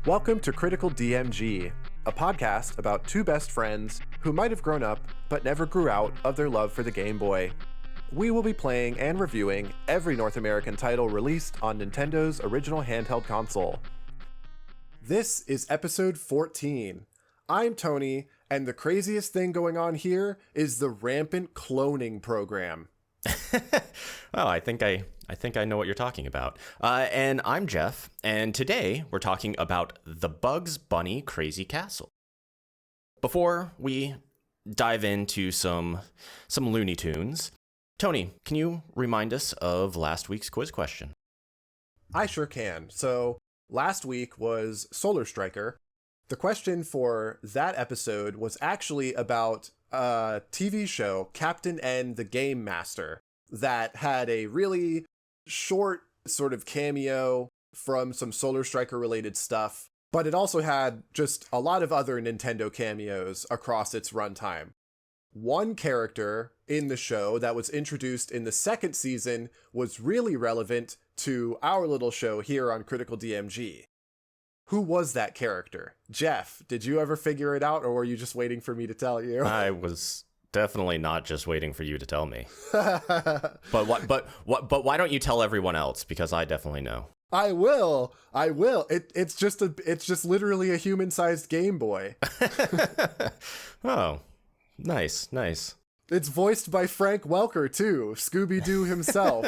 Welcome to Critical DMG, a podcast about two best friends who might have grown up but never grew out of their love for the Game Boy. We will be playing and reviewing every North American title released on Nintendo's original handheld console. This is episode 14. I'm Tony, and the craziest thing going on here is the rampant cloning program. Well, I think I know what you're talking about. And I'm Jeff, and today we're talking about the Bugs Bunny Crazy Castle. Before we dive into some Looney Tunes, Tony, can you remind us of last week's quiz question? I sure can. So, last week was Solar Striker. The question for that episode was actually about a TV show, Captain N the Game Master, that had a really short sort of cameo from some Solar Striker related stuff, but it also had just a lot of other Nintendo cameos across its runtime. One character in the show that was introduced in the second season was really relevant to our little show here on Critical DMG. Who was that character? Jeff, did you ever figure it out, or were you just waiting for me to tell you? I was definitely not just waiting for you to tell me. But why don't you tell everyone else? Because I definitely know. I will. It's just literally a human-sized Game Boy. Oh, nice. It's voiced by Frank Welker, too. Scooby-Doo himself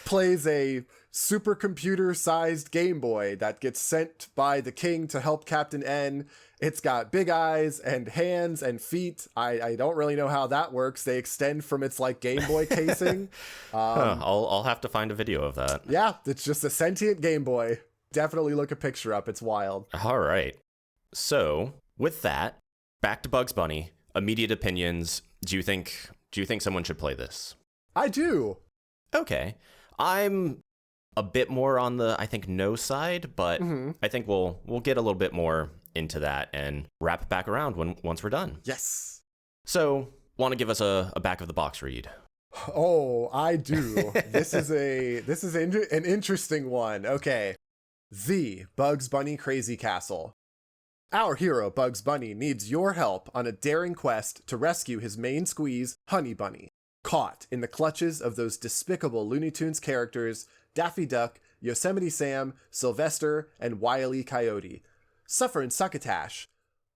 plays a supercomputer-sized Game Boy that gets sent by the king to help Captain N. It's got big eyes and hands and feet. I don't really know how that works. They extend from its, Game Boy casing. I'll have to find a video of that. Yeah, it's just a sentient Game Boy. Definitely look a picture up. It's wild. All right. So, with that, back to Bugs Bunny. Immediate opinions. Do you think someone should play this? I do. Okay. I'm a bit more on the, I think, no side, but I think we'll get a little bit more into that and wrap it back around once we're done. Yes. So, want to give us a back of the box read? Oh, I do. This is an interesting one. Okay. The Bugs Bunny Crazy Castle. Our hero, Bugs Bunny, needs your help on a daring quest to rescue his main squeeze, Honey Bunny, caught in the clutches of those despicable Looney Tunes characters, Daffy Duck, Yosemite Sam, Sylvester, and Wiley Coyote. Sufferin Succotash.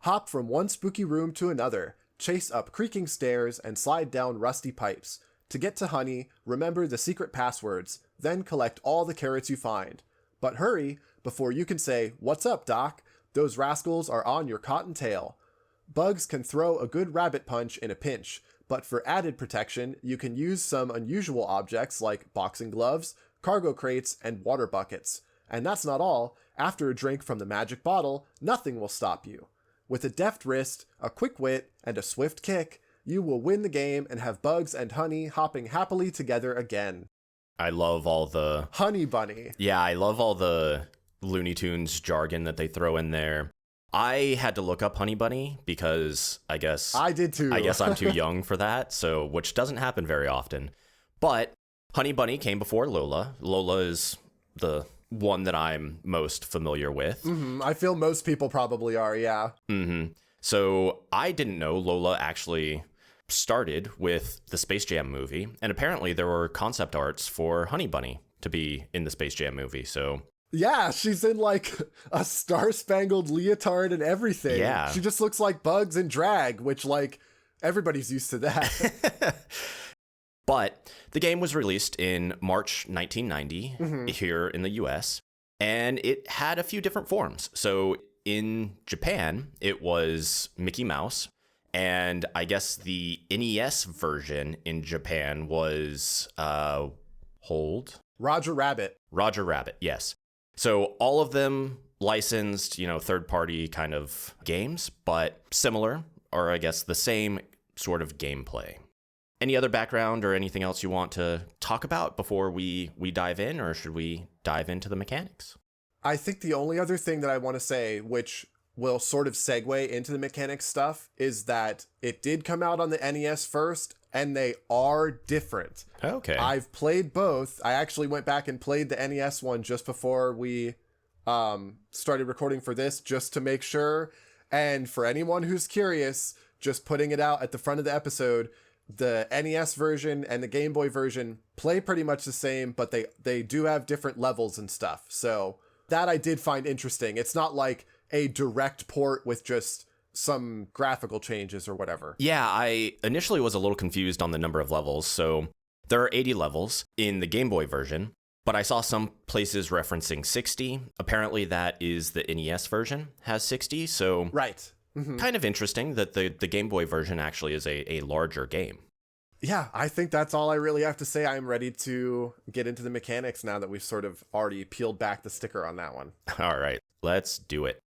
Hop from one spooky room to another, chase up creaking stairs, and slide down rusty pipes. To get to Honey, remember the secret passwords, then collect all the carrots you find. But hurry, before you can say, "What's up, Doc?" Those rascals are on your cottontail. Bugs can throw a good rabbit punch in a pinch, but for added protection, you can use some unusual objects like boxing gloves, cargo crates, and water buckets. And that's not all. After a drink from the magic bottle, nothing will stop you. With a deft wrist, a quick wit, and a swift kick, you will win the game and have Bugs and Honey hopping happily together again. I love all the... Honey Bunny. Yeah, I love all the Looney Tunes jargon that they throw in there. I had to look up Honey Bunny because I guess... I did too. I guess I'm too young for that, so which doesn't happen very often. But Honey Bunny came before Lola. Lola is the one that I'm most familiar with. I feel most people probably are, yeah. So I didn't know Lola actually started with the Space Jam movie, and apparently there were concept arts for Honey Bunny to be in the Space Jam movie, so... Yeah, she's in a star-spangled leotard and everything. Yeah. She just looks like Bugs in drag, which, everybody's used to that. But the game was released in March 1990 here in the US, and it had a few different forms. So in Japan, it was Mickey Mouse, and I guess the NES version in Japan was Roger Rabbit. Roger Rabbit, yes. So all of them licensed, third-party kind of games, but similar, or I guess the same sort of gameplay. Any other background or anything else you want to talk about before we dive in, or should we dive into the mechanics? I think the only other thing that I want to say, which will sort of segue into the mechanics stuff, is that it did come out on the NES first, and they are different. Okay. I've played both. I actually went back and played the NES one just before we started recording for this just to make sure. And for anyone who's curious, just putting it out at the front of the episode, the NES version and the Game Boy version play pretty much the same, but they do have different levels and stuff. So that I did find interesting. It's not like a direct port with just some graphical changes or whatever. Yeah, I initially was a little confused on the number of levels. So there are 80 levels in the Game Boy version, but I saw some places referencing 60. Apparently that is the NES version has 60. So right. Mm-hmm. Kind of interesting that the Game Boy version actually is a larger game. Yeah, I think that's all I really have to say. I'm ready to get into the mechanics now that we've sort of already peeled back the sticker on that one. All right, let's do it.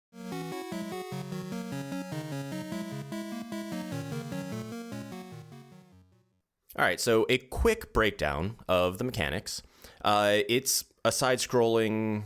All right, so a quick breakdown of the mechanics. It's a side-scrolling,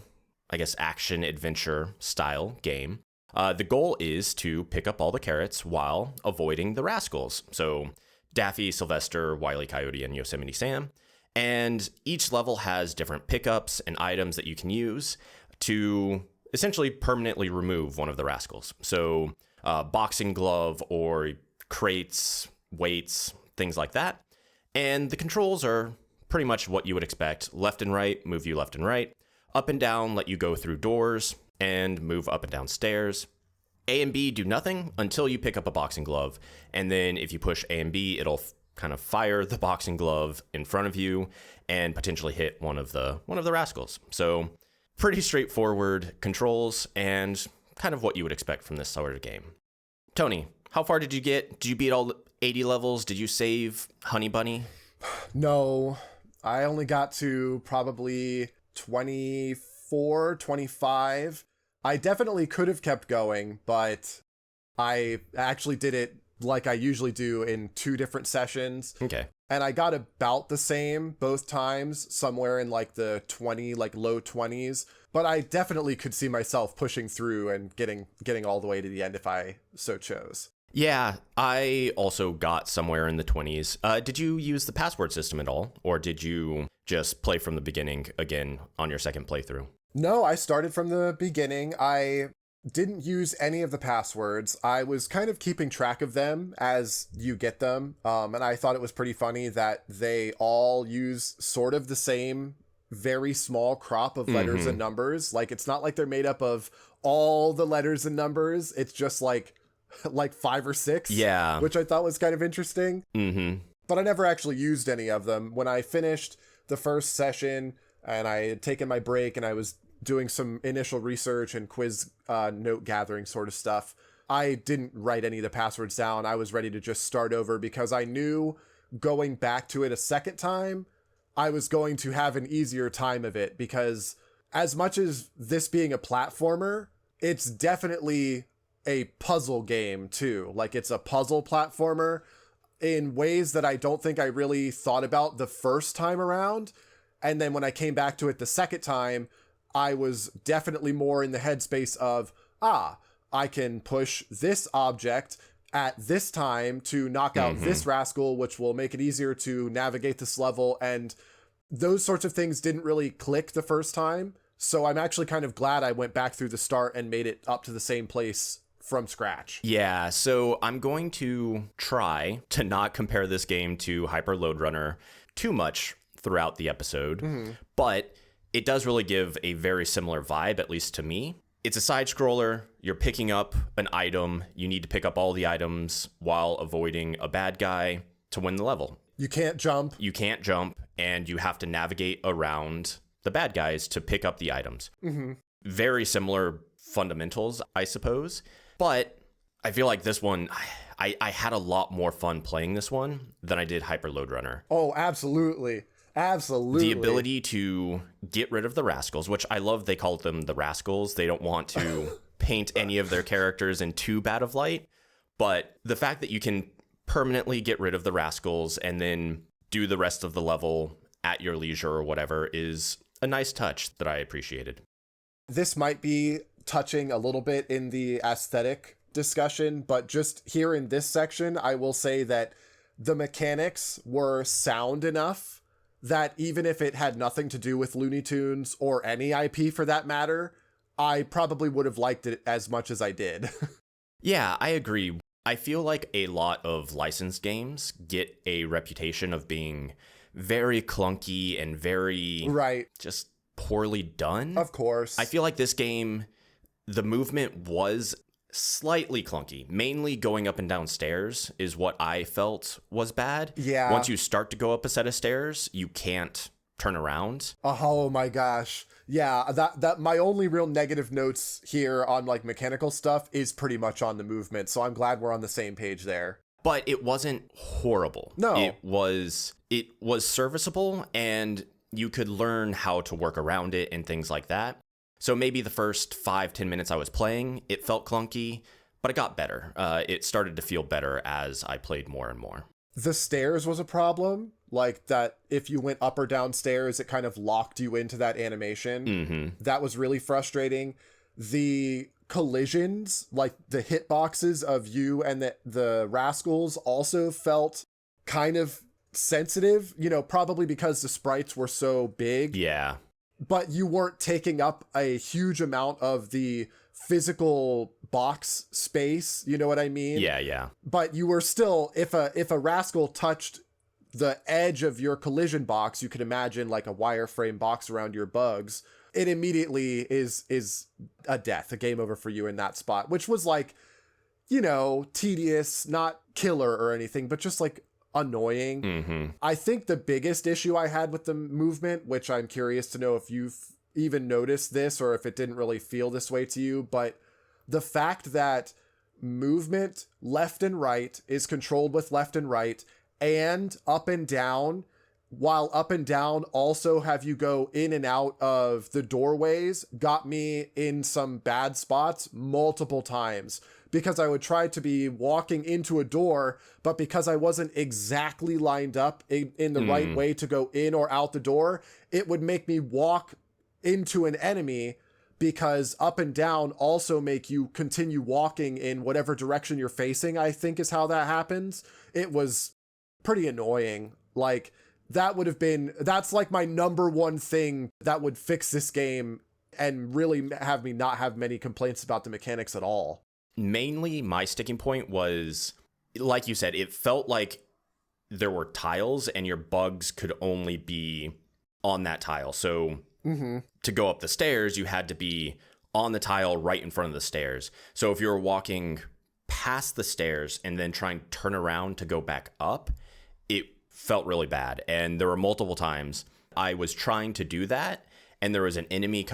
I guess, action-adventure style game. The goal is to pick up all the carrots while avoiding the Rascals. So Daffy, Sylvester, Wiley Coyote, and Yosemite Sam. And each level has different pickups and items that you can use to essentially permanently remove one of the Rascals. So boxing glove or crates, weights, things like that. And the controls are pretty much what you would expect. Left and right, move you left and right. Up and down, let you go through doors and move up and down stairs. A and B do nothing until you pick up a boxing glove. And then if you push A and B, it'll kind of fire the boxing glove in front of you and potentially hit one of the Rascals. So pretty straightforward controls and kind of what you would expect from this sort of game. Tony, how far did you get? Did you beat all 80 levels? Did you save Honey Bunny? No, I only got to probably 24, 25. I definitely could have kept going, but I actually did it like I usually do in 2 different sessions. Okay. And I got about the same both times, somewhere in like the 20, like low 20s. But I definitely could see myself pushing through and getting all the way to the end if I so chose. Yeah, I also got somewhere in the 20s. Did you use the password system at all? Or did you just play from the beginning again on your second playthrough? No, I started from the beginning. I didn't use any of the passwords. I was kind of keeping track of them as you get them. And I thought it was pretty funny that they all use sort of the same very small crop of letters and numbers. Like, it's not like they're made up of all the letters and numbers. It's just like 5 or 6. Yeah. Which I thought was kind of interesting. Mm-hmm. But I never actually used any of them. When I finished the first session and I had taken my break and I was doing some initial research and quiz note gathering sort of stuff, I didn't write any of the passwords down. I was ready to just start over because I knew going back to it a second time, I was going to have an easier time of it, because as much as this being a platformer, it's definitely a puzzle game too. Like, it's a puzzle platformer in ways that I don't think I really thought about the first time around. And then when I came back to it the second time, I was definitely more in the headspace of, I can push this object at this time to knock out this rascal, which will make it easier to navigate this level. And those sorts of things didn't really click the first time. So I'm actually kind of glad I went back through the start and made it up to the same place from scratch. Yeah, so I'm going to try to not compare this game to Hyper Load Runner too much throughout the episode, but it does really give a very similar vibe, at least to me. It's a side scroller. You're picking up an item. You need to pick up all the items while avoiding a bad guy to win the level. You can't jump. You can't jump, and you have to navigate around the bad guys to pick up the items. Very similar fundamentals, I suppose. But I feel like this one, I had a lot more fun playing this one than I did Hyper Load Runner. Oh, absolutely. Absolutely. The ability to get rid of the Rascals, which I love they call them the Rascals. They don't want to paint any of their characters in too bad of light. But the fact that you can permanently get rid of the Rascals and then do the rest of the level at your leisure or whatever is a nice touch that I appreciated. This might be touching a little bit in the aesthetic discussion, but just here in this section, I will say that the mechanics were sound enough that even if it had nothing to do with Looney Tunes or any IP for that matter, I probably would have liked it as much as I did. Yeah, I agree. I feel like a lot of licensed games get a reputation of being very clunky and very right. just poorly done. Of course. I feel like this game, the movement was slightly clunky. Mainly going up and down stairs is what I felt was bad. Yeah. Once you start to go up a set of stairs, you can't turn around. Oh my gosh. Yeah, that my only real negative notes here on like mechanical stuff is pretty much on the movement. So I'm glad we're on the same page there. But it wasn't horrible. No. It was serviceable, and you could learn how to work around it and things like that. So maybe the first 5-10 minutes I was playing, it felt clunky, but it got better. It started to feel better as I played more and more. The stairs was a problem, like that if you went up or down stairs, it kind of locked you into that animation. Mm-hmm. That was really frustrating. The collisions, like the hitboxes of you and the Rascals also felt kind of sensitive, probably because the sprites were so big. Yeah. But you weren't taking up a huge amount of the physical box space, you know what I mean? Yeah. But you were still, if a Rascal touched the edge of your collision box, you could imagine like a wireframe box around your bugs, it immediately is a death, a game over for you in that spot, which was like, tedious, not killer or anything, but just like annoying. Mm-hmm. I think the biggest issue I had with the movement, which I'm curious to know if you've even noticed this or if it didn't really feel this way to you, but the fact that movement left and right is controlled with left and right and up and down, while up and down also have you go in and out of the doorways, got me in some bad spots multiple times. Because I would try to be walking into a door, but because I wasn't exactly lined up in the right way to go in or out the door, it would make me walk into an enemy, because up and down also make you continue walking in whatever direction you're facing, I think is how that happens. It was pretty annoying. Like, that's like my number one thing that would fix this game and really have me not have many complaints about the mechanics at all. Mainly, my sticking point was, like you said, it felt like there were tiles and your bugs could only be on that tile. So to go up the stairs, you had to be on the tile right in front of the stairs. So if you were walking past the stairs and then trying to turn around to go back up, it felt really bad. And there were multiple times I was trying to do that, and there was an enemy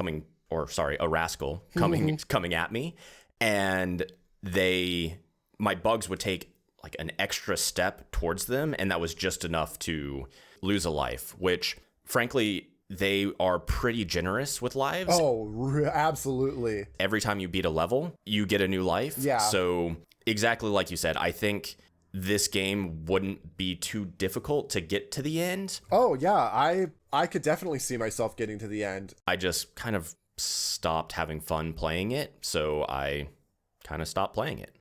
a Rascal coming at me. And my bugs would take like an extra step towards them, and that was just enough to lose a life, which frankly, they are pretty generous with lives. Oh, absolutely. Every time you beat a level, you get a new life. Yeah. So exactly like you said, I think this game wouldn't be too difficult to get to the end. Oh, yeah. I could definitely see myself getting to the end. I just kind of stopped having fun playing it, so I kind of stopped playing it.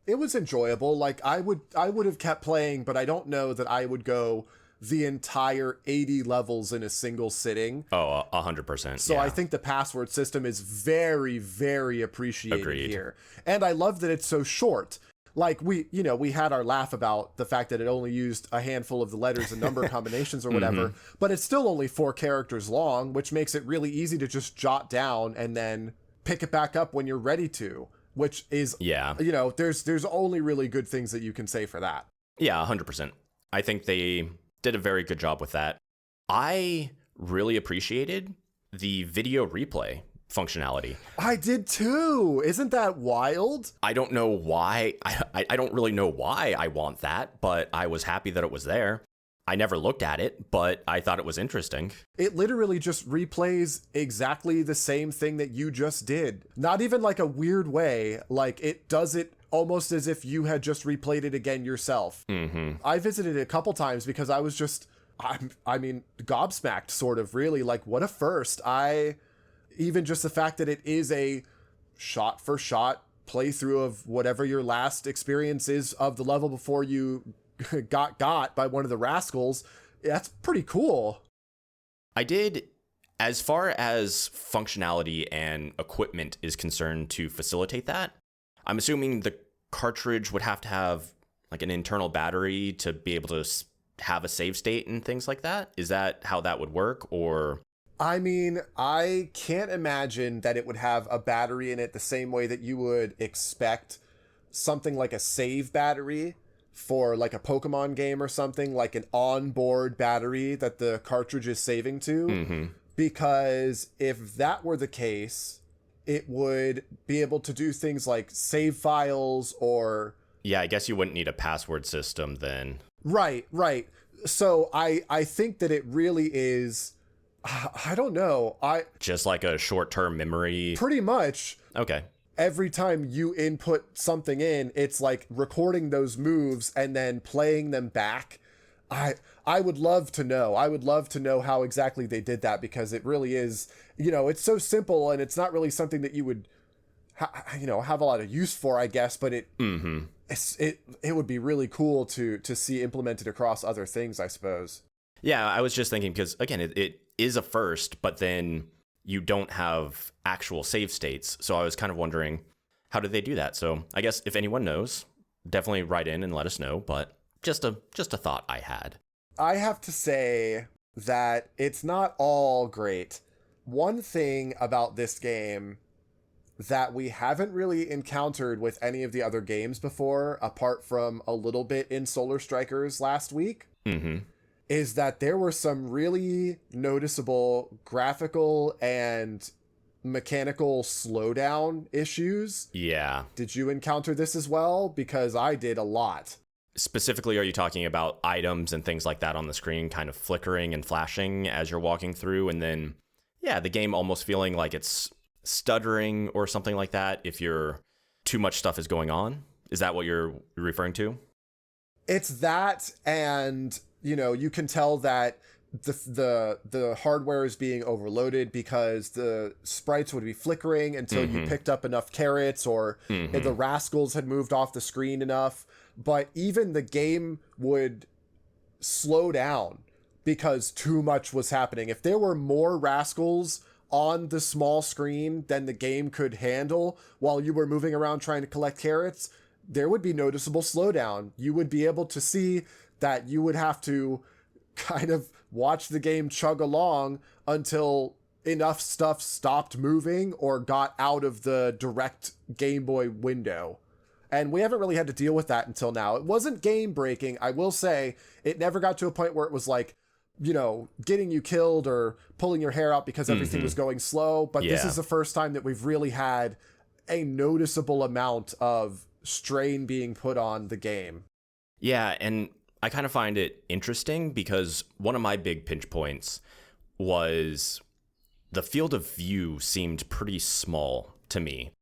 It was enjoyable. Like, I would have kept playing, but I don't know that I would go the entire 80 levels in a single sitting. Oh, 100%. So yeah. I think the password system is very, very appreciated here. And I love that it's so short. Like, we had our laugh about the fact that it only used a handful of the letters and number combinations or whatever, but it's still only 4 characters long, which makes it really easy to just jot down and then pick it back up when you're ready to, which is, there's only really good things that you can say for that. Yeah, 100%. I think they did a very good job with that. I really appreciated the video replay functionality. I did too. Isn't that wild? I don't know why. I don't really know why I want that, but I was happy that it was there. I never looked at it, but I thought it was interesting. It literally just replays exactly the same thing that you just did. Not even like a weird way. Like, it does it almost as if you had just replayed it again yourself. I visited it a couple times because I was just, gobsmacked, sort of, really. Like, what a first. Even just the fact that it is a shot-for-shot playthrough of whatever your last experience is of the level before you got by one of the Rascals, that's pretty cool. I did As far as functionality and equipment is concerned to facilitate that, I'm assuming the cartridge would have to have like an internal battery to be able to have a save state and things like that. Is that how that would work? Or I mean, I can't imagine that it would have a battery in it the same way that you would expect something like a save battery for like a Pokemon game or something, like an onboard battery that the cartridge is saving to. Because if that were the case, it would be able to do things like save files or... Yeah, I guess you wouldn't need a password system then. Right. So I think that it really is... I don't know. Just like a short-term memory. Pretty much. Okay. Every time you input something in, it's like recording those moves and then playing them back. I would love to know. I would love to know how exactly they did that, because it really is, it's so simple and it's not really something that you would, have a lot of use for, I guess, but it would be really cool to see implemented across other things, I suppose. Yeah, I was just thinking, because again, it is a first, but then you don't have actual save states. So I was kind of wondering, how did they do that? So I guess if anyone knows, definitely write in and let us know. But just a thought I had. I have to say that it's not all great. One thing about this game that we haven't really encountered with any of the other games before, apart from a little bit in Solar Strikers last week, is that there were some really noticeable graphical and mechanical slowdown issues. Yeah. Did you encounter this as well? Because I did a lot. Specifically, are you talking about items and things like that on the screen kind of flickering and flashing as you're walking through, and then, yeah, the game almost feeling like it's stuttering or something like that if too much stuff is going on? Is that what you're referring to? It's that, and, you can tell that the hardware is being overloaded because the sprites would be flickering until you picked up enough carrots, or if the Rascals had moved off the screen enough. But even the game would slow down because too much was happening. If there were more Rascals on the small screen than the game could handle while you were moving around trying to collect carrots, there would be noticeable slowdown. You would be able to see that you would have to kind of watch the game chug along until enough stuff stopped moving or got out of the direct Game Boy window. And we haven't really had to deal with that until now. It wasn't game breaking. I will say it never got to a point where it was like, getting you killed or pulling your hair out because everything was going slow. But this is the first time that we've really had a noticeable amount of strain being put on the game. Yeah, and I kind of find it interesting because one of my big pinch points was the field of view seemed pretty small to me.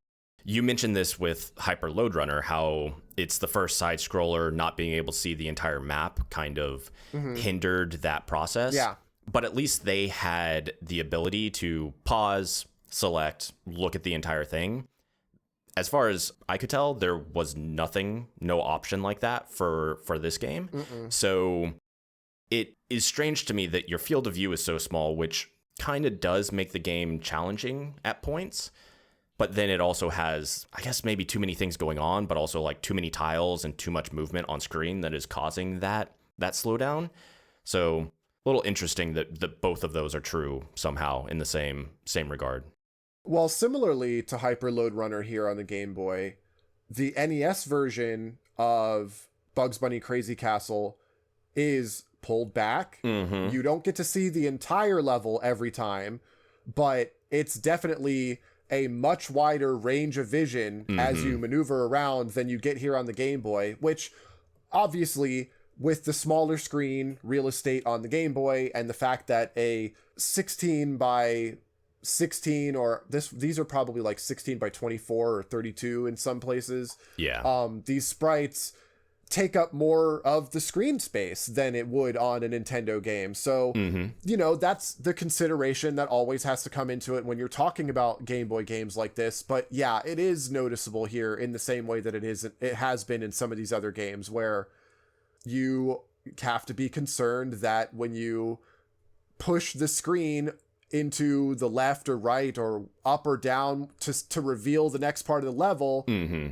You mentioned this with Hyper Load Runner, how it's the first side scroller, not being able to see the entire map kind of hindered that process. Yeah. But at least they had the ability to pause, select, look at the entire thing. As far as I could tell, there was no option like that for this game. So it is strange to me that your field of view is so small, which kind of does make the game challenging at points. But then it also has, I guess, maybe too many things going on, but also like too many tiles and too much movement on screen that is causing that slowdown. So a little interesting that both of those are true somehow in the same regard. Well, similarly to Hyper Load Runner here on the Game Boy, the NES version of Bugs Bunny Crazy Castle is pulled back. You don't get to see the entire level every time, but it's definitely a much wider range of vision as you maneuver around than you get here on the Game Boy, which obviously with the smaller screen real estate on the Game Boy and the fact that a 16 by 16 or these are probably like 16 by 24 or 32 in some places. Yeah. These sprites take up more of the screen space than it would on a Nintendo game. So, that's the consideration that always has to come into it when you're talking about Game Boy games like this. But yeah, it is noticeable here in the same way that it has been in some of these other games where you have to be concerned that when you push the screen into the left or right or up or down to reveal the next part of the level,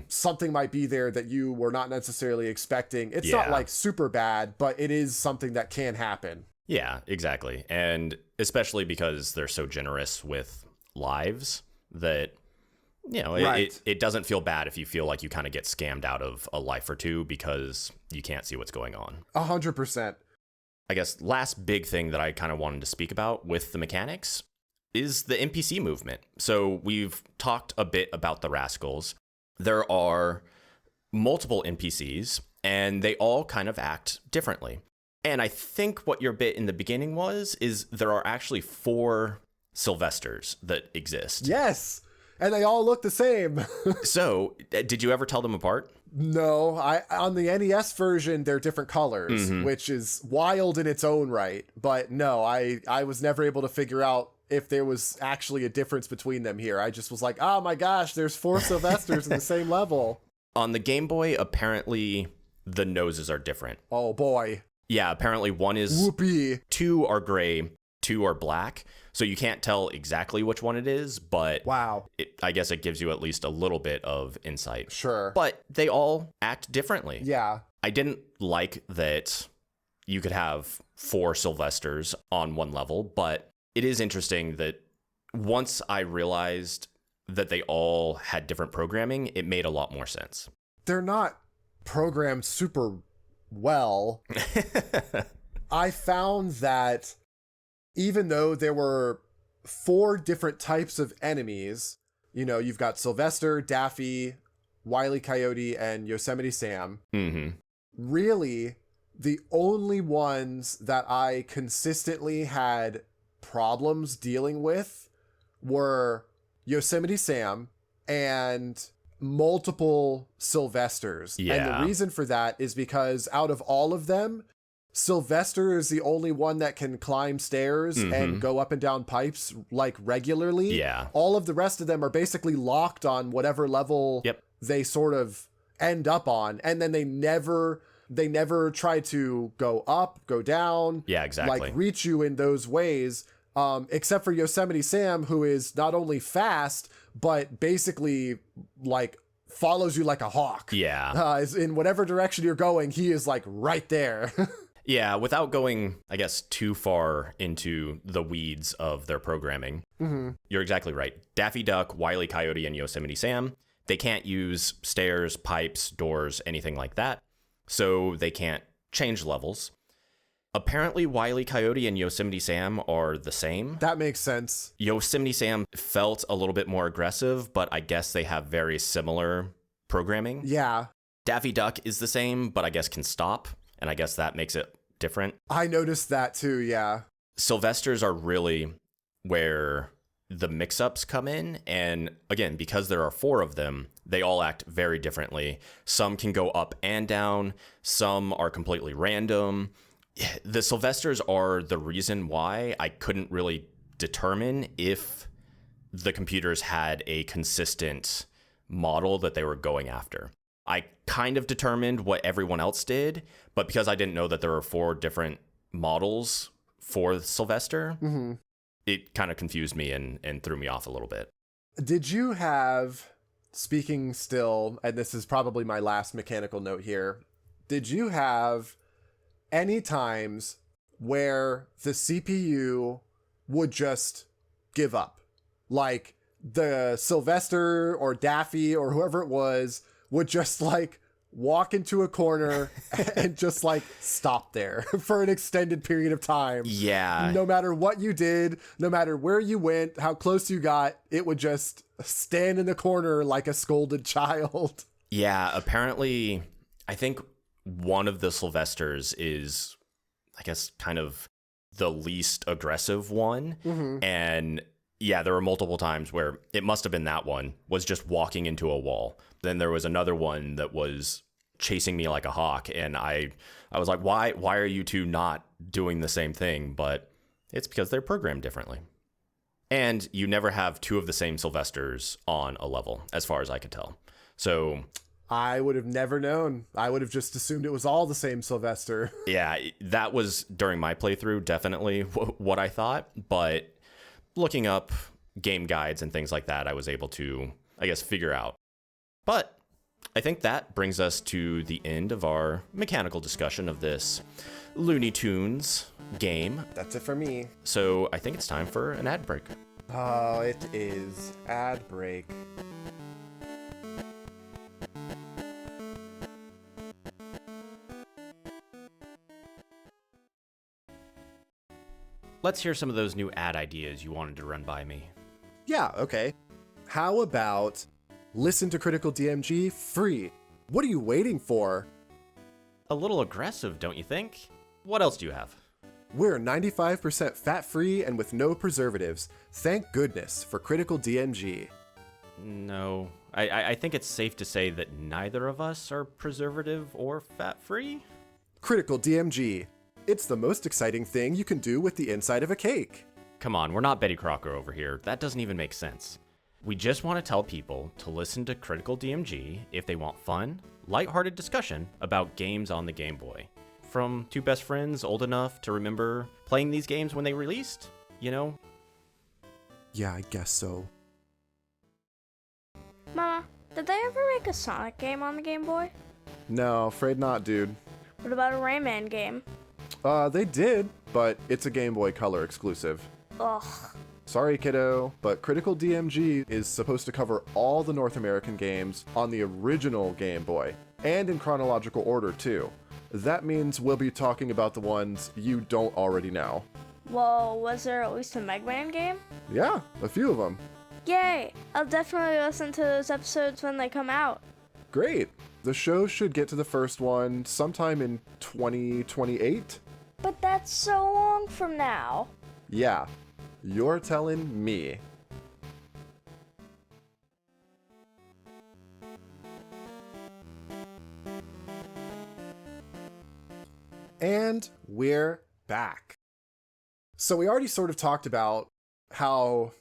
something might be there that you were not necessarily expecting. It's not like super bad, but it is something that can happen. Yeah, exactly. And especially because they're so generous with lives that, you know, it doesn't feel bad if you feel like you kind of get scammed out of a life or two because you can't see what's going on. 100%. I guess last big thing that I kind of wanted to speak about with the mechanics is the NPC movement. So we've talked a bit about the Rascals. There are multiple NPCs, and they all kind of act differently. And I think what your bit in the beginning is there are actually 4 Sylvesters that exist. Yes, and they all look the same. So, did you ever tell them apart? No, on the NES version, they're different colors, which is wild in its own right. But no, I was never able to figure out if there was actually a difference between them here. I just was like, oh my gosh, there's 4 Sylvesters in the same level. On the Game Boy, apparently the noses are different. Oh boy. Yeah, apparently one is... Whoopee. 2 are gray, 2 are black. So you can't tell exactly which one it is, but wow, I guess it gives you at least a little bit of insight. Sure. But they all act differently. Yeah. I didn't like that you could have 4 Sylvesters on one level, but it is interesting that once I realized that they all had different programming, it made a lot more sense. They're not programmed super well. I found that even though there were 4 different types of enemies, you know, you've got Sylvester, Daffy, Wiley Coyote, and Yosemite Sam. Really, the only ones that I consistently had problems dealing with were Yosemite Sam and multiple Sylvesters. Yeah. And the reason for that is because out of all of them, Sylvester is the only one that can climb stairs and go up and down pipes like regularly. Yeah. All of the rest of them are basically locked on whatever level they sort of end up on. And then they never try to go up, go down. Yeah, exactly. Like reach you in those ways. Except for Yosemite Sam, who is not only fast, but basically like follows you like a hawk. Yeah. In whatever direction you're going, he is like right there. Yeah, without going, I guess, too far into the weeds of their programming, you're exactly right. Daffy Duck, Wiley Coyote, and Yosemite Sam, they can't use stairs, pipes, doors, anything like that, so they can't change levels. Apparently, Wiley Coyote and Yosemite Sam are the same. That makes sense. Yosemite Sam felt a little bit more aggressive, but I guess they have very similar programming. Yeah. Daffy Duck is the same, but I guess can stop, and I guess that makes it different. I noticed that too, yeah. Sylvesters are really where the mix-ups come in, and again, because there are 4 of them, they all act very differently. Some can go up and down, some are completely random. The Sylvesters are the reason why I couldn't really determine if the computers had a consistent model that they were going after. I kind of determined what everyone else did, but because I didn't know that there were 4 different models for Sylvester, it kind of confused me and threw me off a little bit. Did you have, speaking still, and this is probably my last mechanical note here, did you have any times where the CPU would just give up? Like the Sylvester or Daffy or whoever it was would just like walk into a corner and just like stop there for an extended period of time. Yeah. No matter what you did, no matter where you went, how close you got, it would just stand in the corner like a scolded child. Yeah, apparently, I think one of the Sylvesters is, I guess, kind of the least aggressive one. And yeah, there were multiple times where it must have been that one was just walking into a wall. Then there was another one that was chasing me like a hawk, and I was like, why are you two not doing the same thing? But it's because they're programmed differently. And you never have 2 of the same Sylvesters on a level, as far as I could tell. So I would have never known. I would have just assumed it was all the same Sylvester. Yeah, that was during my playthrough, definitely what I thought. But looking up game guides and things like that, I was able to, I guess, figure out. But I think that brings us to the end of our mechanical discussion of this Looney Tunes game. That's it for me. So I think it's time for an ad break. Oh, it is. Ad break. Let's hear some of those new ad ideas you wanted to run by me. Yeah, okay. How about listen to Critical DMG free? What are you waiting for? A little aggressive, don't you think? What else do you have? We're 95% fat-free and with no preservatives. Thank goodness for Critical DMG. No, I think it's safe to say that neither of us are preservative or fat-free. Critical DMG. It's the most exciting thing you can do with the inside of a cake. Come on, we're not Betty Crocker over here. That doesn't even make sense. We just want to tell people to listen to Critical DMG if they want fun, lighthearted discussion about games on the Game Boy. From two best friends old enough to remember playing these games when they released, you know? Yeah, I guess so. Mama, did they ever make a Sonic game on the Game Boy? No, afraid not, dude. What about a Rayman game? They did, but it's a Game Boy Color exclusive. Ugh. Sorry, kiddo, but Critical DMG is supposed to cover all the North American games on the original Game Boy, and in chronological order, too. That means we'll be talking about the ones you don't already know. Well, was there at least a Mega Man game? Yeah, a few of them. Yay! I'll definitely listen to those episodes when they come out. Great. The show should get to the first one sometime in 2028. But that's so long from now. Yeah, you're telling me. And we're back. So we already sort of talked about how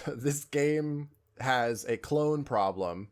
this game has a clone problem,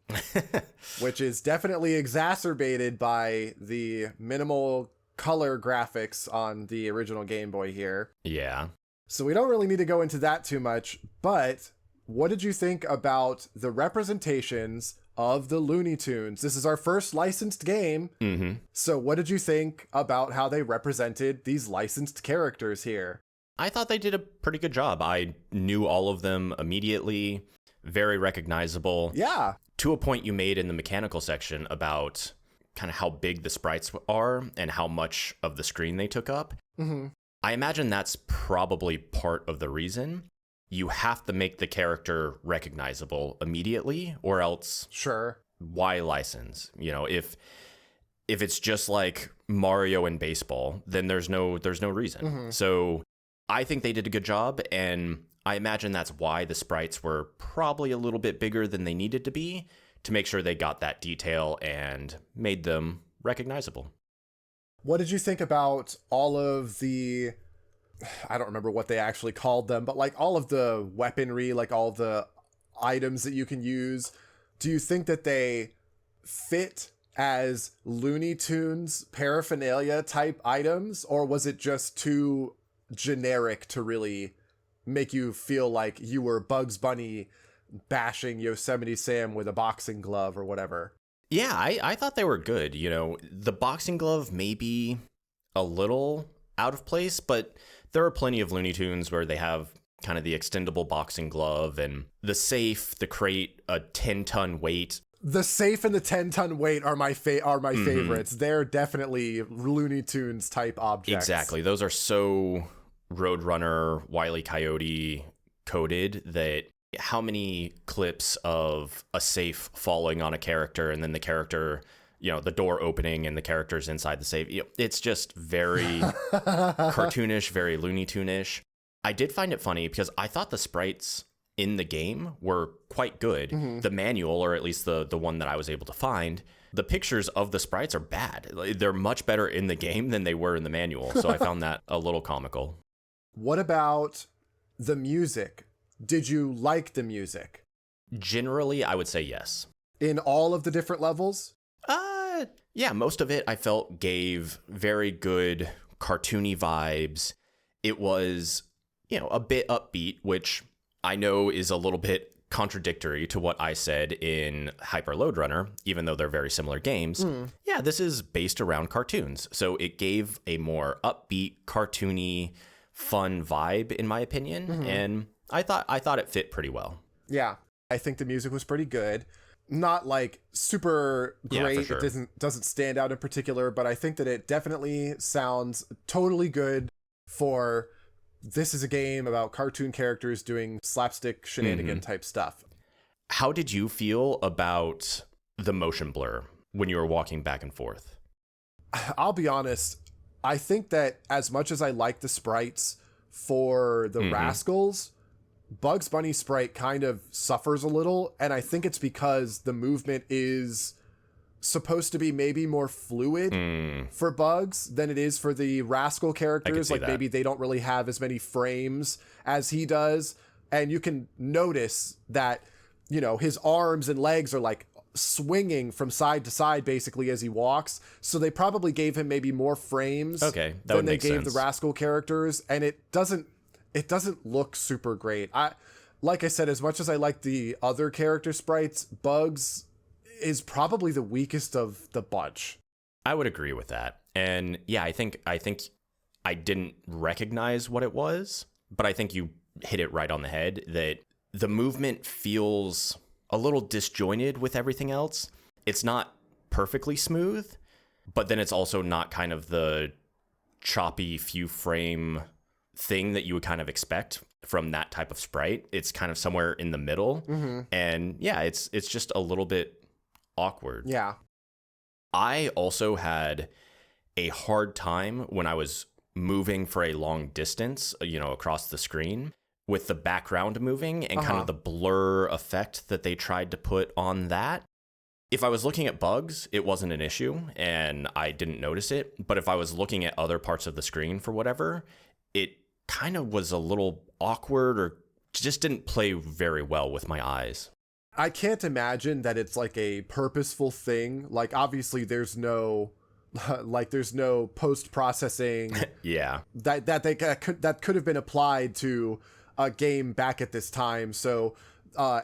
which is definitely exacerbated by the minimal color graphics on the original Game Boy here. Yeah. So we don't really need to go into that too much, but what did you think about the representations of the Looney Tunes? This is our first licensed game. Mm-hmm. So what did you think about how they represented these licensed characters here? I thought they did a pretty good job. I knew all of them immediately, very recognizable. Yeah. To a point you made in the mechanical section about kind of how big the sprites are and how much of the screen they took up. Mm-hmm. I imagine that's probably part of the reason. You have to make the character recognizable immediately, or else Sure. why license? You know, if it's just like Mario and baseball, then there's no reason. Mm-hmm. So I think they did a good job, and I imagine that's why the sprites were probably a little bit bigger than they needed to be to make sure they got that detail and made them recognizable. What did you think about all of the, I don't remember what they actually called them, but like all of the weaponry, like all the items that you can use? Do you think that they fit as Looney Tunes paraphernalia type items, or was it just too generic to really make you feel like you were Bugs Bunny bashing Yosemite Sam with a boxing glove or whatever? Yeah, I thought they were good. You know, the boxing glove may be a little out of place, but there are plenty of Looney Tunes where they have kind of the extendable boxing glove and the safe, the crate, a 10-ton weight. The safe and the 10-ton weight are my favorites. They're definitely Looney Tunes type objects. Exactly. Those are so Roadrunner, Wiley Coyote coded that how many clips of a safe falling on a character and then the character, you know, the door opening and the character's inside the safe. You know, it's just very cartoonish, very Looney Tune-ish. I did find it funny because I thought the sprites in the game were quite good. Mm-hmm. The manual, or at least the one that I was able to find, the pictures of the sprites are bad. They're much better in the game than they were in the manual. So I found that a little comical. What about the music? Did you like the music? Generally, I would say yes. In all of the different levels? Yeah, most of it I felt gave very good cartoony vibes. It was, you know, a bit upbeat, which I know is a little bit contradictory to what I said in Hyper Load Runner, even though they're very similar games. Yeah, this is based around cartoons. So it gave a more upbeat, cartoony, fun vibe, in my opinion. And I thought it fit pretty well. Yeah, I think the music was pretty good. Not like super great. Yeah, for sure. It doesn't stand out in particular, but I think that it definitely sounds totally good for this is a game about cartoon characters doing slapstick shenanigan type stuff. How did you feel about the motion blur when you were walking back and forth? I'll be honest. I think that as much as I like the sprites for the Rascals, Bugs Bunny sprite kind of suffers a little, and I think it's because the movement is supposed to be maybe more fluid for Bugs than it is for the Rascal characters. Like maybe they don't really have as many frames as he does, and you can notice that, you know, his arms and legs are like swinging from side to side basically as he walks. So they probably gave him maybe more frames than they gave the Rascal characters, and it doesn't look super great. Like I said, as much as I like the other character sprites, Bugs is probably the weakest of the bunch. I would agree with that. And yeah, I think I didn't recognize what it was, but I think you hit it right on the head that the movement feels a little disjointed with everything else. It's not perfectly smooth, but then it's also not kind of the choppy few frame thing that you would kind of expect from that type of sprite. It's kind of somewhere in the middle. And yeah, it's just a little bit awkward. Yeah. I also had a hard time when I was moving for a long distance, you know, across the screen with the background moving and kind of the blur effect that they tried to put on that. If I was looking at Bugs, it wasn't an issue and I didn't notice it. But if I was looking at other parts of the screen for whatever, it kind of was a little awkward or just didn't play very well with my eyes. I can't imagine that it's like a purposeful thing. Like obviously there's no post-processing that could have been applied to a game back at this time. So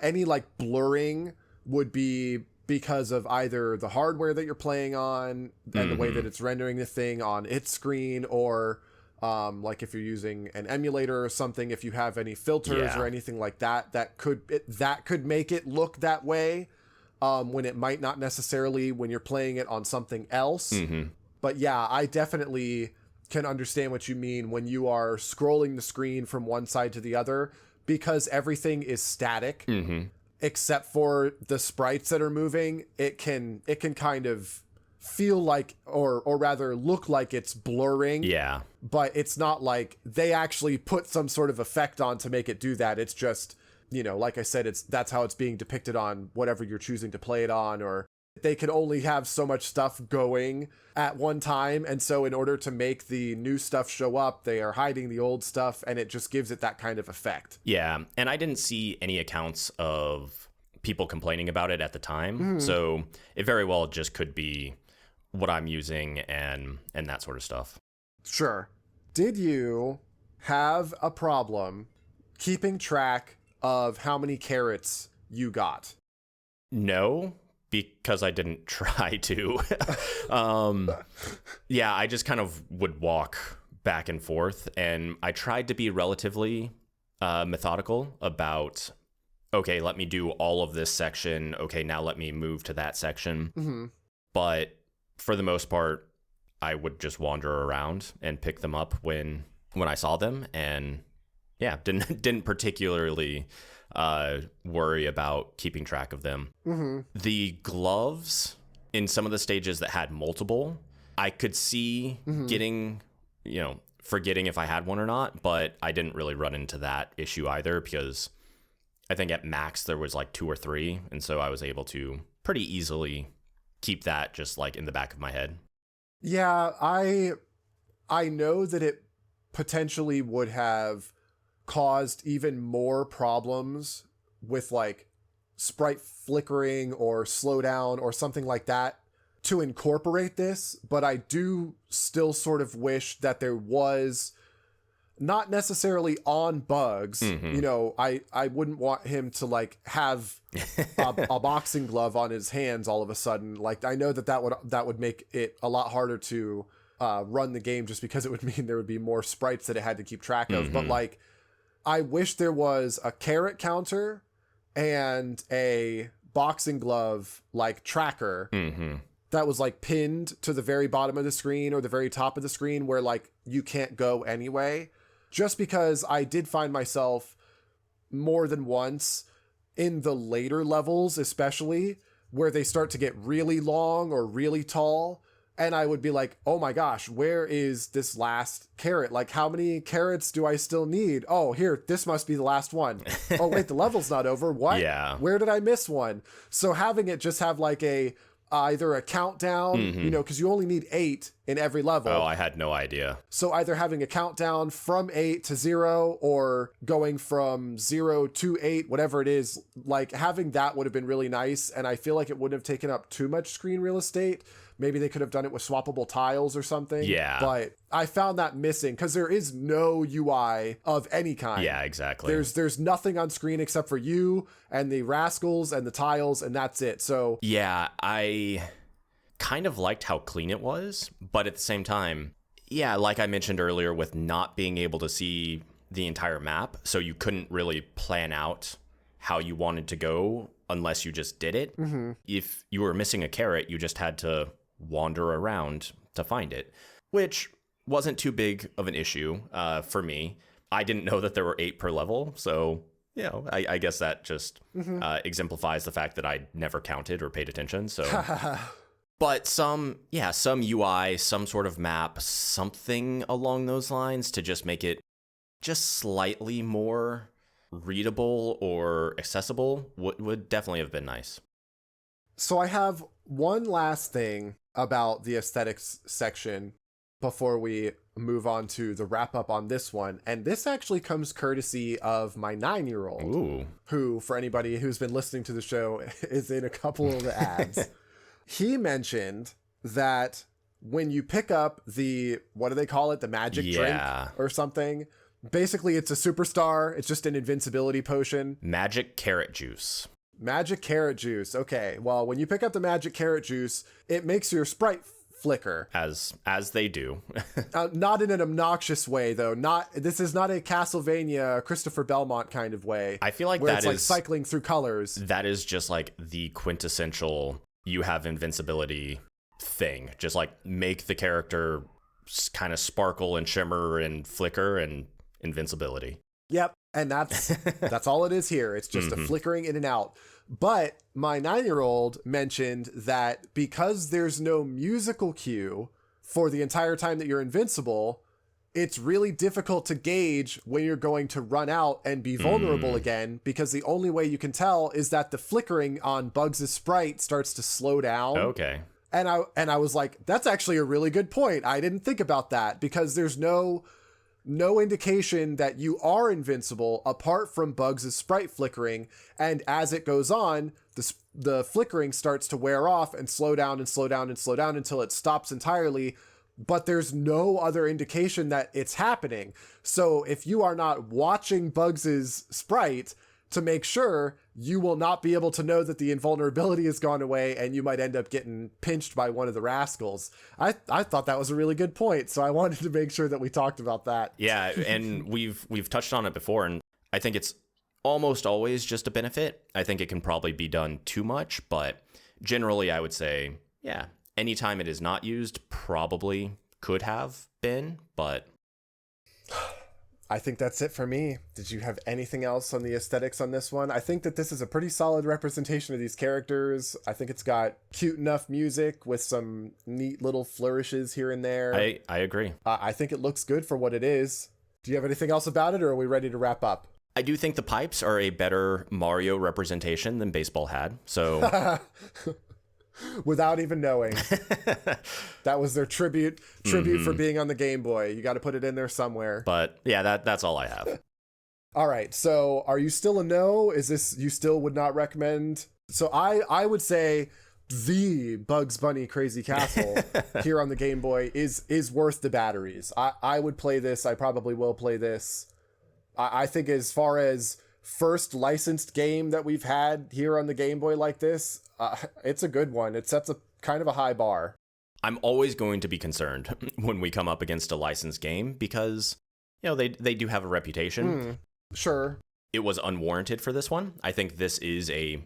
any like blurring would be because of either the hardware that you're playing on and the way that it's rendering the thing on its screen, or like if you're using an emulator or something, if you have any filters or anything like that, that could make it look that way when it might not necessarily when you're playing it on something else. But yeah, I definitely can understand what you mean when you are scrolling the screen from one side to the other, because everything is static except for the sprites that are moving. It can kind of feel like, or rather look like it's blurring. Yeah. But it's not like they actually put some sort of effect on to make it do that. It's just, you know, like I said, that's how it's being depicted on whatever you're choosing to play it on, or they can only have so much stuff going at one time. And so in order to make the new stuff show up, they are hiding the old stuff, and it just gives it that kind of effect. Yeah. And I didn't see any accounts of people complaining about it at the time. So it very well just could be what I'm using and that sort of stuff. Sure. Did you have a problem keeping track of how many carrots you got? No, because I didn't try to. Yeah, I just kind of would walk back and forth, and I tried to be relatively methodical about, okay, let me do all of this section. Okay, now let me move to that section. But for the most part, I would just wander around and pick them up when I saw them, and yeah, didn't particularly worry about keeping track of them. The gloves in some of the stages that had multiple, I could see getting, you know, forgetting if I had one or not, but I didn't really run into that issue either, because I think at max there was like 2 or 3, and so I was able to pretty easily keep that just like in the back of my head. Yeah, I know that it potentially would have caused even more problems with like sprite flickering or slowdown or something like that to incorporate this, but I do still sort of wish that there was not necessarily on Bugs. You know, I wouldn't want him to like have a boxing glove on his hands all of a sudden. Like, I know that would make it a lot harder to run the game, just because it would mean there would be more sprites that it had to keep track of. But like, I wish there was a carrot counter and a boxing glove like tracker that was like pinned to the very bottom of the screen or the very top of the screen, where like you can't go anyway. Just because I did find myself more than once in the later levels, especially where they start to get really long or really tall, and I would be like, oh my gosh, where is this last carrot? Like, how many carrots do I still need? Oh, here, this must be the last one. Oh, wait, the level's not over. What? Yeah. Where did I miss one? So having it just have like either a countdown, you know, because you only need 8 in every level. Oh, I had no idea. So either having a countdown from 8 to 0 or going from 0 to 8, whatever it is, like having that would have been really nice. And I feel like it wouldn't have taken up too much screen real estate. Maybe they could have done it with swappable tiles or something. Yeah. But I found that missing because there is no UI of any kind. Yeah, exactly. There's nothing on screen except for you and the Rascals and the tiles, and that's it. So yeah, I kind of liked how clean it was, but at the same time, yeah, like I mentioned earlier, with not being able to see the entire map, so you couldn't really plan out how you wanted to go unless you just did it. If you were missing a carrot, you just had to wander around to find it, which wasn't too big of an issue for me. I didn't know that there were 8 per level, so you know, I guess that just exemplifies the fact that I never counted or paid attention. So, but some UI, some sort of map, something along those lines to just make it just slightly more readable or accessible would definitely have been nice. So I have one last thing about the aesthetics section before we move on to the wrap up on this one. And this actually comes courtesy of my 9-year-old, who, for anybody who's been listening to the show, is in a couple of the ads. He mentioned that when you pick up the, what do they call it? The magic drink or something. Basically, it's a superstar. It's just an invincibility potion. Magic carrot juice. Magic carrot juice. Okay. Well, when you pick up the magic carrot juice, it makes your sprite flicker. As they do. Not in an obnoxious way, though. This is not a Castlevania Christopher Belmont kind of way. I feel like where that it's is like cycling through colors. That is just like the quintessential you have invincibility thing. Just like make the character kind of sparkle and shimmer and flicker and invincibility. Yep. And that's all it is here. It's just a flickering in and out. But my 9-year-old mentioned that because there's no musical cue for the entire time that you're invincible, it's really difficult to gauge when you're going to run out and be vulnerable again, because the only way you can tell is that the flickering on Bugs' sprite starts to slow down. Okay. And I was like, that's actually a really good point. I didn't think about that, because there's no indication that you are invincible apart from Bugs' sprite flickering. And as it goes on, the flickering starts to wear off and slow down and slow down and slow down until it stops entirely. But there's no other indication that it's happening. So if you are not watching Bugs' sprite to make sure, you will not be able to know that the invulnerability has gone away, and you might end up getting pinched by one of the Rascals. I thought that was a really good point, so I wanted to make sure that we talked about that. Yeah, and we've touched on it before, and I think it's almost always just a benefit. I think it can probably be done too much, but generally I would say, yeah, anytime it is not used, probably could have been, but I think that's it for me. Did you have anything else on the aesthetics on this one? I think that this is a pretty solid representation of these characters. I think it's got cute enough music with some neat little flourishes here and there. I agree. I think it looks good for what it is. Do you have anything else about it, or are we ready to wrap up? I do think the pipes are a better Mario representation than baseball had, so without even knowing. That was their tribute for being on the Game Boy. You got to put it in there somewhere. But yeah, that's all I have. All right. So are you still a no? Is this, you still would not recommend? So I would say the Bugs Bunny Crazy Castle here on the Game Boy is worth the batteries. I would play this. I probably will play this. I think as far as first licensed game that we've had here on the Game Boy like this, it's a good one. It sets a kind of a high bar. I'm always going to be concerned when we come up against a licensed game because, you know, they do have a reputation. Sure. It was unwarranted for this one. I think this is a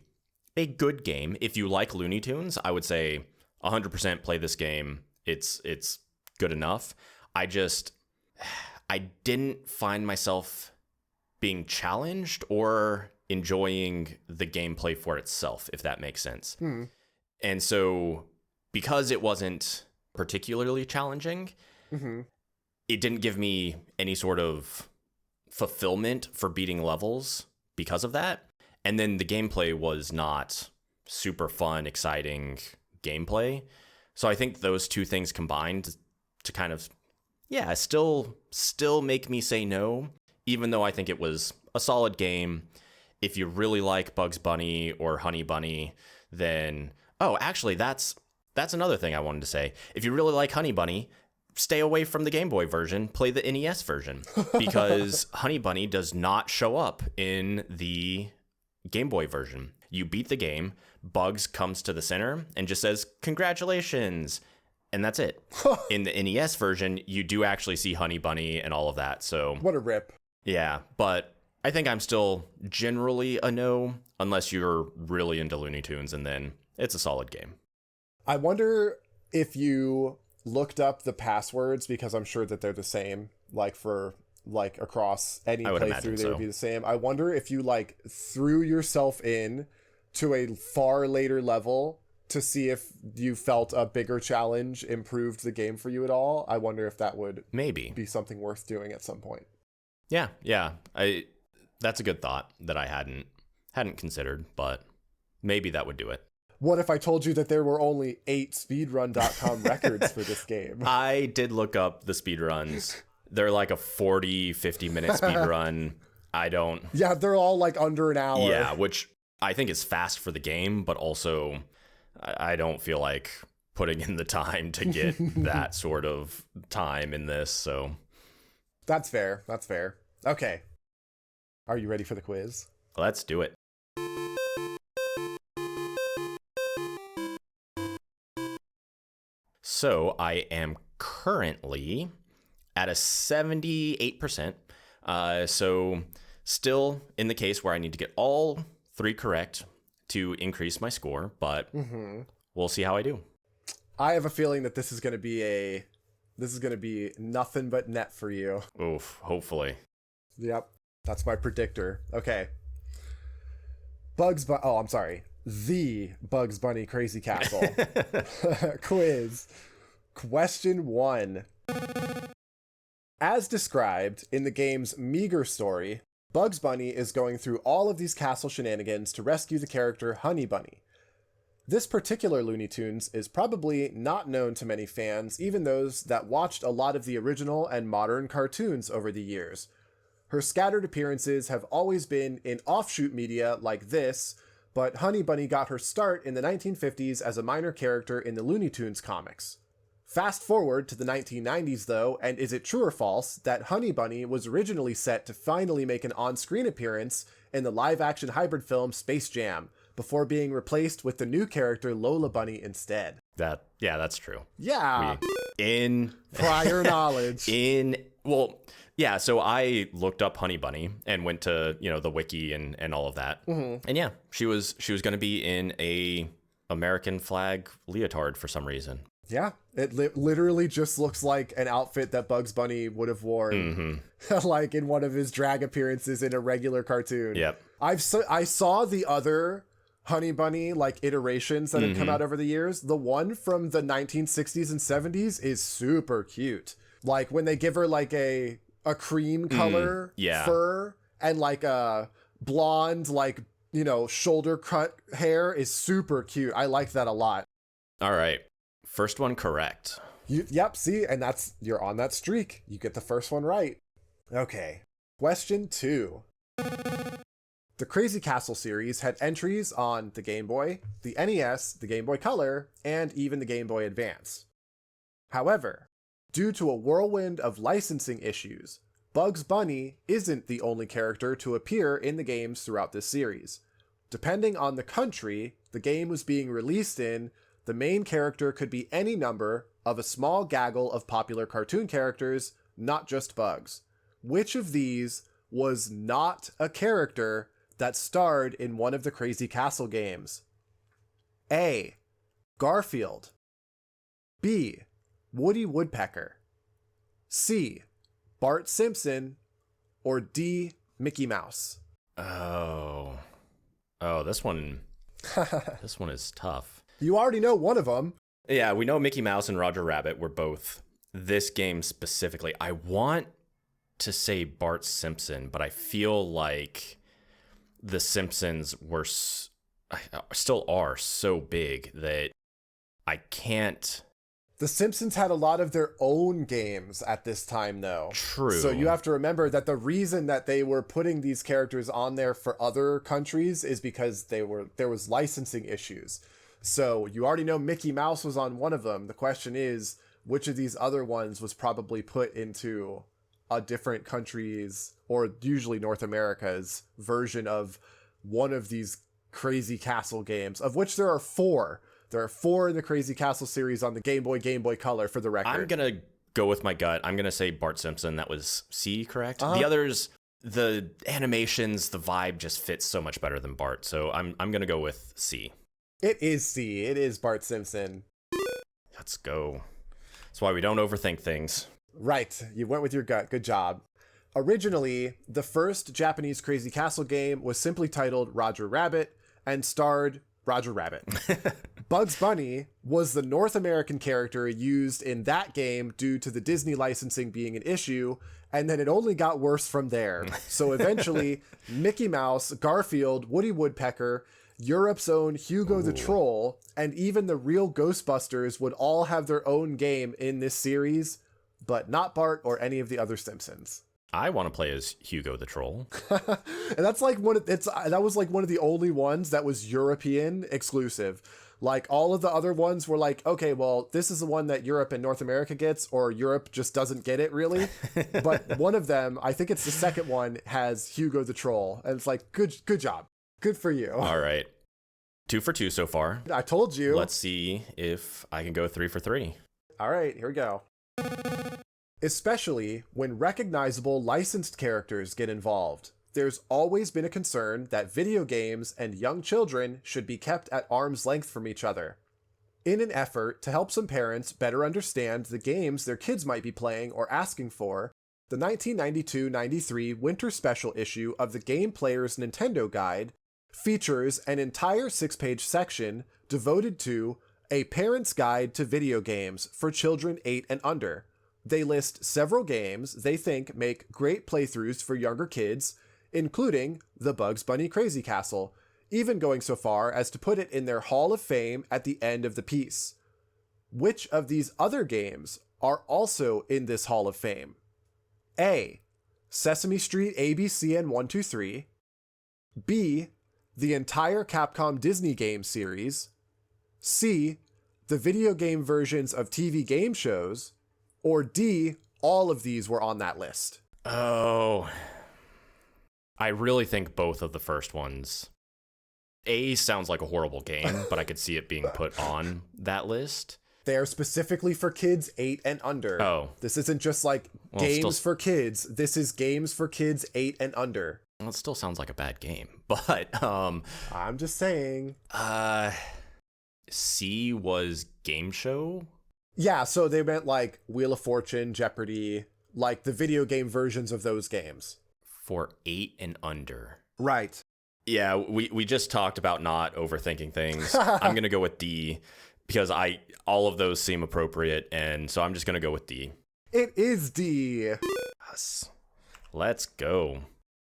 good game. If you like Looney Tunes, I would say 100% play this game. It's good enough. I didn't find myself being challenged or enjoying the gameplay for itself, if that makes sense. And so because it wasn't particularly challenging, it didn't give me any sort of fulfillment for beating levels because of that. And then the gameplay was not super fun, exciting gameplay. So I think those two things combined to kind of, still make me say no, even though I think it was a solid game. If you really like Bugs Bunny or Honey Bunny, then, actually, that's another thing I wanted to say. If you really like Honey Bunny, stay away from the Game Boy version, play the NES version, because Honey Bunny does not show up in the Game Boy version. You beat the game, Bugs comes to the center and just says, "Congratulations," and that's it. In the NES version, you do actually see Honey Bunny and all of that. So what a rip. Yeah, but I think I'm still generally a no, unless you're really into Looney Tunes, and then it's a solid game. I wonder if you looked up the passwords, because I'm sure that they're the same, across any playthrough, they would be the same. I wonder if you threw yourself in to a far later level to see if you felt a bigger challenge improved the game for you at all. I wonder if that would maybe be something worth doing at some point. Yeah. That's a good thought that I hadn't considered, but maybe that would do it. What if I told you that there were only 8 speedrun.com records for this game? I did look up the speedruns. They're like a 40, 50-minute speedrun. Yeah, they're all under an hour. Yeah, which I think is fast for the game, but also I don't feel like putting in the time to get that sort of time in this, so. That's fair. Okay. Are you ready for the quiz? Let's do it. So I am currently at a 78%. So still in the case where I need to get all 3 correct to increase my score, but we'll see how I do. I have a feeling that this is going to be nothing but net for you. Oof, hopefully. Yep, that's my predictor. Okay. The Bugs Bunny Crazy Castle. Quiz. Question 1. As described in the game's meager story, Bugs Bunny is going through all of these castle shenanigans to rescue the character Honey Bunny. This particular Looney Tunes is probably not known to many fans, even those that watched a lot of the original and modern cartoons over the years. Her scattered appearances have always been in offshoot media like this, but Honey Bunny got her start in the 1950s as a minor character in the Looney Tunes comics. Fast forward to the 1990s though, and is it true or false that Honey Bunny was originally set to finally make an on-screen appearance in the live-action hybrid film Space Jam, before being replaced with the new character Lola Bunny instead? That's true. Yeah. In prior knowledge. So I looked up Honey Bunny and went to, the wiki and all of that. And yeah, she was going to be in a American flag leotard for some reason. Yeah, it literally just looks like an outfit that Bugs Bunny would have worn, like in one of his drag appearances in a regular cartoon. Yep. I saw the other Honey Bunny iterations that have come out over the years. The one from the 1960s and 70s is super cute. Like when they give her a cream color fur and a blonde shoulder cut hair is super cute. I like that a lot. All right. First one correct. Yep, see, and you're on that streak. You get the first one right. Okay. Question 2. The Crazy Castle series had entries on the Game Boy, the NES, the Game Boy Color, and even the Game Boy Advance. However, due to a whirlwind of licensing issues, Bugs Bunny isn't the only character to appear in the games throughout this series. Depending on the country the game was being released in, the main character could be any number of a small gaggle of popular cartoon characters, not just Bugs. Which of these was not a character that starred in one of the Crazy Castle games? A. Garfield. B. Woody Woodpecker. C. Bart Simpson. Or D. Mickey Mouse. Oh, this one is tough. You already know one of them. Yeah, we know Mickey Mouse and Roger Rabbit were both this game specifically. I want to say Bart Simpson, but I feel like the Simpsons still are so big that I can't. The Simpsons had a lot of their own games at this time, though. True. So you have to remember that the reason that they were putting these characters on there for other countries is because there was licensing issues. So you already know Mickey Mouse was on one of them. The question is, which of these other ones was probably put into a different country's, or usually North America's, version of one of these Crazy Castle games, of which there are 4. There are 4 in the Crazy Castle series on the Game Boy Color, for the record. I'm going to go with my gut. I'm going to say Bart Simpson. That was C, correct? Uh-huh. The others, the animations, the vibe just fits so much better than Bart. So I'm going to go with C. It is C. It is Bart Simpson. Let's go. That's why we don't overthink things. Right. You went with your gut. Good job. Originally, the first Japanese Crazy Castle game was simply titled Roger Rabbit and starred Roger Rabbit. Bugs Bunny was the North American character used in that game due to the Disney licensing being an issue, and then it only got worse from there. So eventually, Mickey Mouse, Garfield, Woody Woodpecker, Europe's own Hugo the Troll, and even the real Ghostbusters would all have their own game in this series, but not Bart or any of the other Simpsons. I want to play as Hugo the Troll. And that's like that was like one of the only ones that was European exclusive. Like all of the other ones were like, okay, well, this is the one that Europe and North America gets, or Europe just doesn't get it really. But one of them, I think it's the second one, has Hugo the Troll. And it's like, good job. Good for you. All right. 2 for 2 so far. I told you. Let's see if I can go 3 for 3. All right, here we go. Especially when recognizable licensed characters get involved, there's always been a concern that video games and young children should be kept at arm's length from each other. In an effort to help some parents better understand the games their kids might be playing or asking for, the 1992-93 winter special issue of the Game Player's Nintendo Guide features an entire 6-page section devoted to a parent's guide to video games for children 8 and under. They list several games they think make great playthroughs for younger kids, including the Bugs Bunny Crazy Castle, even going so far as to put it in their Hall of Fame at the end of the piece. Which of these other games are also in this Hall of Fame? A. Sesame Street ABC and 1-2-3. B. The entire Capcom Disney game series. C. The video game versions of TV game shows. Or D, all of these were on that list. Oh, I really think both of the first ones. A sounds like a horrible game, but I could see it being put on that list. They are specifically for kids 8 and under. Oh. This isn't just like games for kids. This is games for kids 8 and under. Well, it still sounds like a bad game, but I'm just saying. C was game show? Yeah, so they meant like Wheel of Fortune, Jeopardy, like the video game versions of those games. For 8 and under. Right. Yeah, we just talked about not overthinking things. I'm going to go with D because all of those seem appropriate, and so I'm just going to go with D. It is D. Yes. Let's go.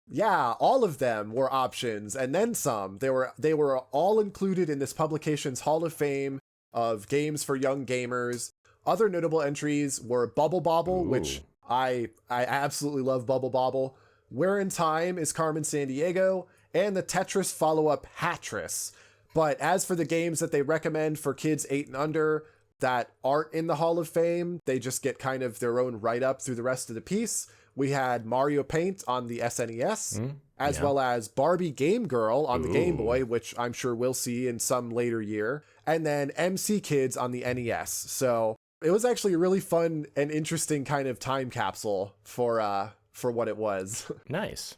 Yeah, all of them were options, and then some. They were all included in this publication's Hall of Fame of games for young gamers. Other notable entries were Bubble Bobble, which I absolutely love Bubble Bobble. Where in Time is Carmen Sandiego, and the Tetris follow-up Hatris. But as for the games that they recommend for kids 8 and under that aren't in the Hall of Fame, they just get kind of their own write-up through the rest of the piece. We had Mario Paint on the SNES, as well as Barbie Game Girl on the Game Boy, which I'm sure we'll see in some later year, and then MC Kids on the NES. So it was actually a really fun and interesting kind of time capsule for what it was. Nice.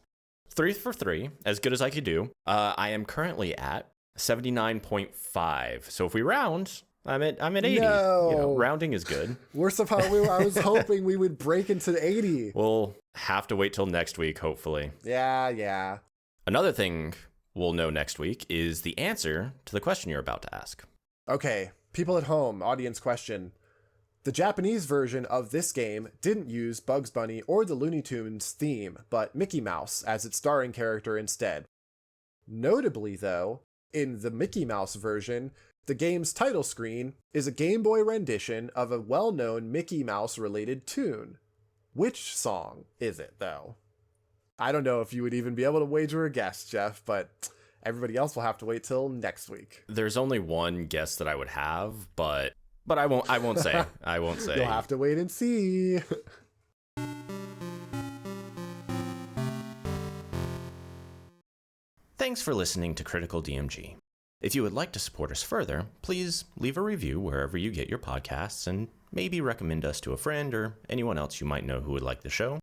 3 for 3, as good as I could do. I am currently at 79.5. So if we round, I'm at 80. No. You know, rounding is good. I was hoping we would break into the 80. We'll have to wait till next week, hopefully. Yeah. Another thing we'll know next week is the answer to the question you're about to ask. Okay, people at home, audience question. The Japanese version of this game didn't use Bugs Bunny or the Looney Tunes theme, but Mickey Mouse as its starring character instead. Notably, though, in the Mickey Mouse version, the game's title screen is a Game Boy rendition of a well-known Mickey Mouse-related tune. Which song is it, though? I don't know if you would even be able to wager a guess, Jeff, but everybody else will have to wait till next week. There's only one guess that I would have, but I won't say. I won't say. You'll have to wait and see. Thanks for listening to Critical DMG. If you would like to support us further, please leave a review wherever you get your podcasts and maybe recommend us to a friend or anyone else you might know who would like the show.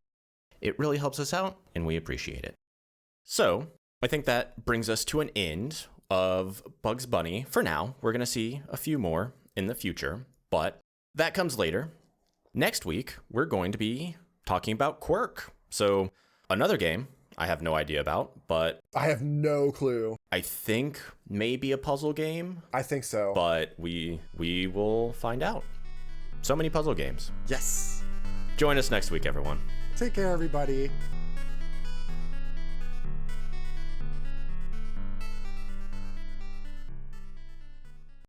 It really helps us out, and we appreciate it. So, I think that brings us to an end of Bugs Bunny. For now, we're going to see a few more in the future, but that comes later. Next week, we're going to be talking about Quirk. So, another game I have no idea about, but I have no clue. I think maybe a puzzle game. I think so. But we will find out. So many puzzle games. Yes. Join us next week, everyone. Take care, everybody.